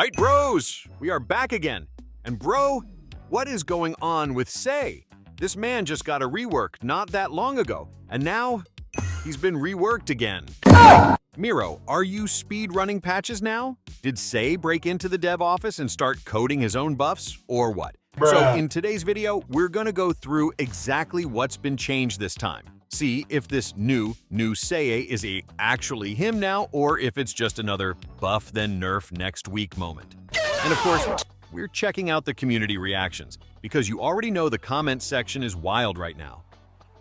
Aight bros, we are back again. And bro, what is going on with SAE? This man just got a rework not that long ago, and now he's been reworked again. Miro, are you speed running patches now? Did SAE break into the dev office and start coding his own buffs, or what? So in today's video, we're gonna go through exactly what's been changed this time. See if this new SAE is actually him now, or if it's just another buff then nerf next week moment. And of course, we're checking out the community reactions, because you already know the comment section is wild right now.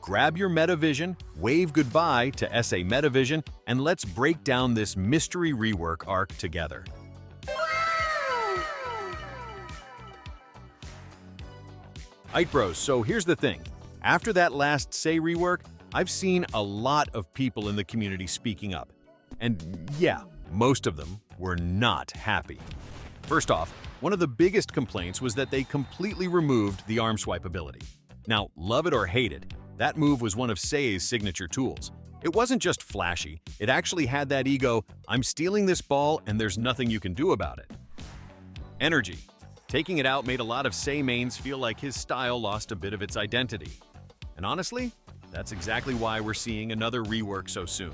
Grab your METAVISION, wave goodbye to SAE METAVISION, and let's break down this mystery rework arc together. Aight bros, so here's the thing. After that last SAE rework, I've seen a lot of people in the community speaking up. And yeah, most of them were not happy. First off, one of the biggest complaints was that they completely removed the arm swipe ability. Now, love it or hate it, that move was one of SAE's signature tools. It wasn't just flashy, it actually had that ego, I'm stealing this ball and there's nothing you can do about it. Energy. Taking it out made a lot of SAE mains feel like his style lost a bit of its identity. And honestly, that's exactly why we're seeing another rework so soon.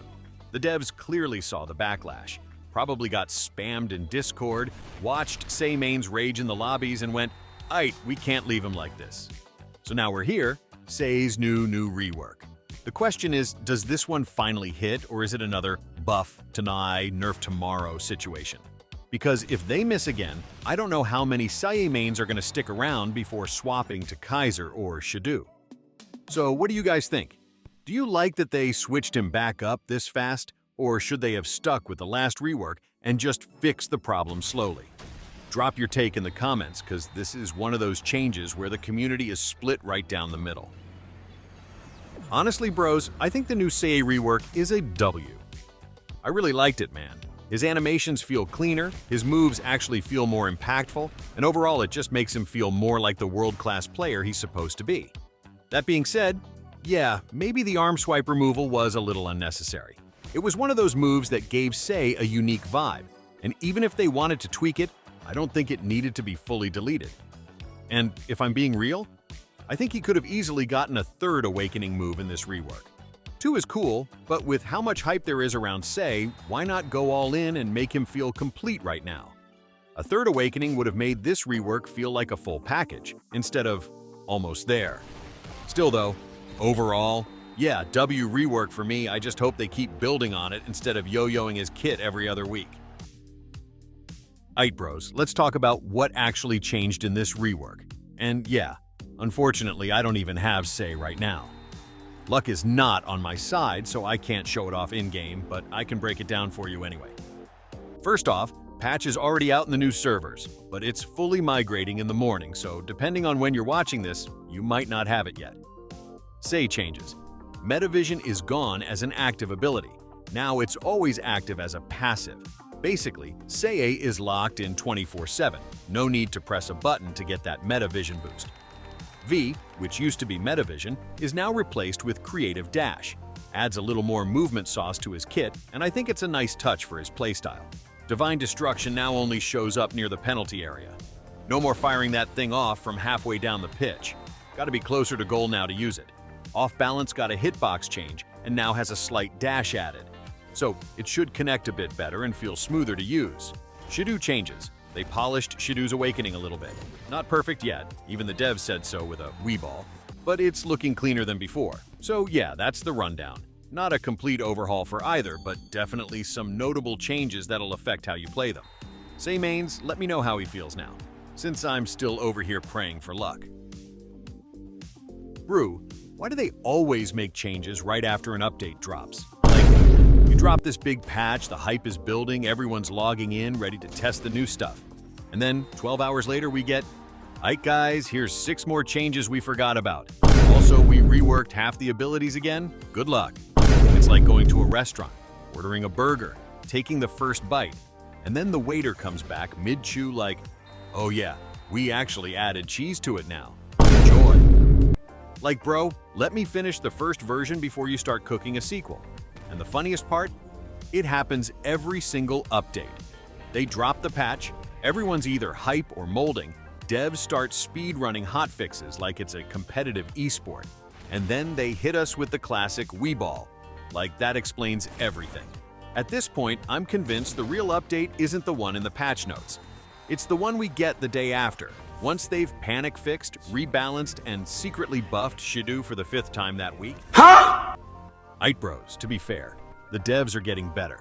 The devs clearly saw the backlash, probably got spammed in Discord, watched SAE mains rage in the lobbies and went, "Aight, we can't leave him like this." So now we're here, SAE's new rework. The question is, does this one finally hit, or is it another buff tonight, nerf tomorrow situation? Because if they miss again, I don't know how many SAE mains are going to stick around before swapping to Kaiser or Shadow. So what do you guys think? Do you like that they switched him back up this fast, or should they have stuck with the last rework and just fixed the problem slowly? Drop your take in the comments, because this is one of those changes where the community is split right down the middle. Honestly, bros, I think the new SAE rework is a W. I really liked it, man. His animations feel cleaner, his moves actually feel more impactful, and overall it just makes him feel more like the world-class player he's supposed to be. That being said, yeah, maybe the arm swipe removal was a little unnecessary. It was one of those moves that gave SAE a unique vibe, and even if they wanted to tweak it, I don't think it needed to be fully deleted. And if I'm being real, I think he could have easily gotten a third awakening move in this rework. 2 is cool, but with how much hype there is around SAE, why not go all in and make him feel complete right now? A third awakening would have made this rework feel like a full package, instead of almost there. Still though, overall, yeah, W rework for me. I just hope they keep building on it instead of yo-yoing his kit every other week. Aight bros, let's talk about what actually changed in this rework. And yeah, unfortunately, I don't even have SAE right now. Luck is not on my side, so I can't show it off in-game, but I can break it down for you anyway. First off, patch is already out in the new servers, but it's fully migrating in the morning, so depending on when you're watching this, you might not have it yet. SAE changes. METAVISION is gone as an active ability. Now it's always active as a passive. Basically, SAE is locked in 24/7. No need to press a button to get that METAVISION boost. V, which used to be METAVISION, is now replaced with Creative Dash. Adds a little more movement sauce to his kit, and I think it's a nice touch for his playstyle. Divine Destruction now only shows up near the penalty area. No more firing that thing off from halfway down the pitch. Gotta be closer to goal now to use it. Off Balance got a hitbox change and now has a slight dash added. So it should connect a bit better and feel smoother to use. Shadow changes. They polished Shadow's Awakening a little bit. Not perfect yet, even the devs said so with a Wii ball, but it's looking cleaner than before. So yeah, that's the rundown. Not a complete overhaul for either, but definitely some notable changes that'll affect how you play them. SAE mains, let me know how he feels now, since I'm still over here praying for luck. Brew, why do they always make changes right after an update drops? Like, you drop this big patch, the hype is building, everyone's logging in, ready to test the new stuff. And then 12 hours later we get, "Aight guys, here's 6 more changes we forgot about. Also, we reworked half the abilities again. Good luck." It's like going to a restaurant, ordering a burger, taking the first bite, and then the waiter comes back mid-chew like, "Oh yeah, we actually added cheese to it now. Enjoy." Like, bro, let me finish the first version before you start cooking a sequel. And the funniest part? It happens every single update. They drop the patch, Everyone's either hype or molding. Devs start speed-running hotfixes like it's a competitive esport. And then they hit us with the classic Wii Ball. Like that explains everything. At this point, I'm convinced the real update isn't the one in the patch notes. It's the one we get the day after, once they've panic-fixed, rebalanced, and secretly buffed Shidou for the 5th time that week. Huh? Bros, to be fair, the devs are getting better.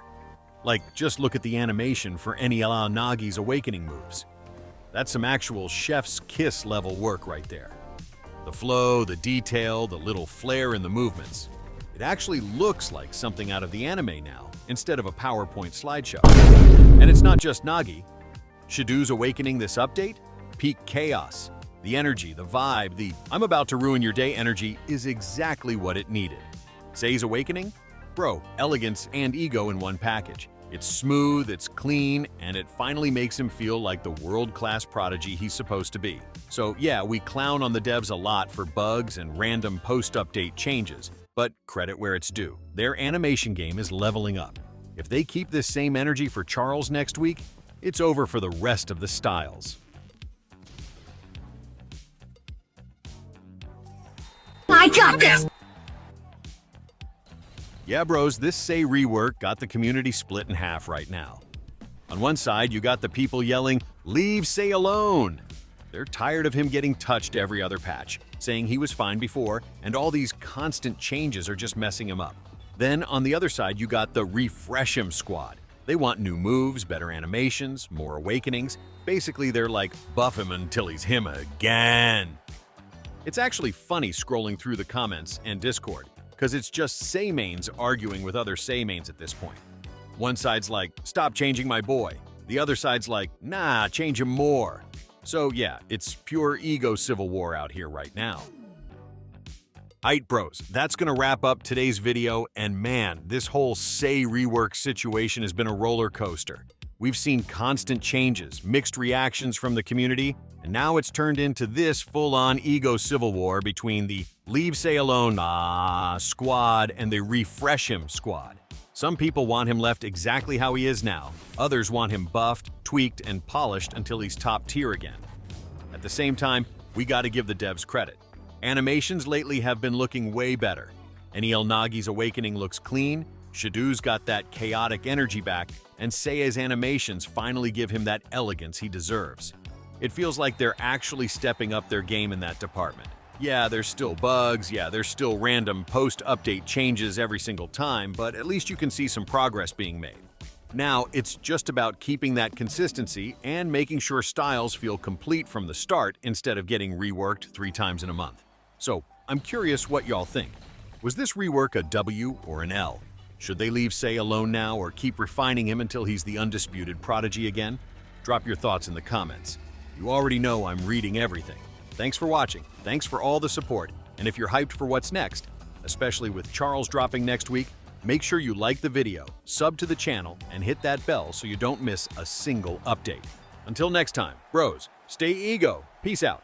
Like, just look at the animation for Eniela Nagi's awakening moves. That's some actual chef's kiss level work right there. The flow, the detail, the little flair in the movements. It actually looks like something out of the anime now, instead of a PowerPoint slideshow. And it's not just Nagi. Shidou's awakening this update? Peak chaos. The energy, the vibe, the "I'm about to ruin your day" energy is exactly what it needed. SAE's awakening? Bro, elegance and ego in one package. It's smooth, it's clean, and it finally makes him feel like the world-class prodigy he's supposed to be. So yeah, we clown on the devs a lot for bugs and random post-update changes, but credit where it's due. Their animation game is leveling up. If they keep this same energy for Charles next week, it's over for the rest of the styles. I got this! Yeah, bros, this SAE rework got the community split in half right now. On one side, you got the people yelling, "Leave SAE alone!" They're tired of him getting touched every other patch, saying he was fine before, and all these constant changes are just messing him up. Then, on the other side, you got the Refresh Him squad. They want new moves, better animations, more awakenings. Basically, they're like, buff him until he's him again. It's actually funny scrolling through the comments and Discord, because it's just SAE mains arguing with other SAE mains at this point. One side's like, "Stop changing my boy." The other side's like, "Nah, change him more." So yeah, it's pure ego civil war out here right now. Aight bros, that's gonna wrap up today's video, and man, this whole SAE rework situation has been a roller coaster. We've seen constant changes, mixed reactions from the community, and now it's turned into this full-on ego civil war between the "Leave SAE alone" squad and the Refresh Him squad. Some people want him left exactly how he is now. Others want him buffed, tweaked, and polished until he's top tier again. At the same time, we gotta give the devs credit. Animations lately have been looking way better. Eniela Nagi's awakening looks clean, Shidou's got that chaotic energy back, and SAE's animations finally give him that elegance he deserves. It feels like they're actually stepping up their game in that department. Yeah, there's still bugs, yeah, there's still random post-update changes every single time, but at least you can see some progress being made. Now, it's just about keeping that consistency and making sure styles feel complete from the start instead of getting reworked 3 times in a month. So, I'm curious what y'all think. Was this rework a W or an L? Should they leave SAE alone now or keep refining him until he's the undisputed prodigy again? Drop your thoughts in the comments. You already know I'm reading everything. Thanks for watching, thanks for all the support, and if you're hyped for what's next, especially with Charles dropping next week, make sure you like the video, sub to the channel, and hit that bell so you don't miss a single update. Until next time, bros, stay ego. Peace out.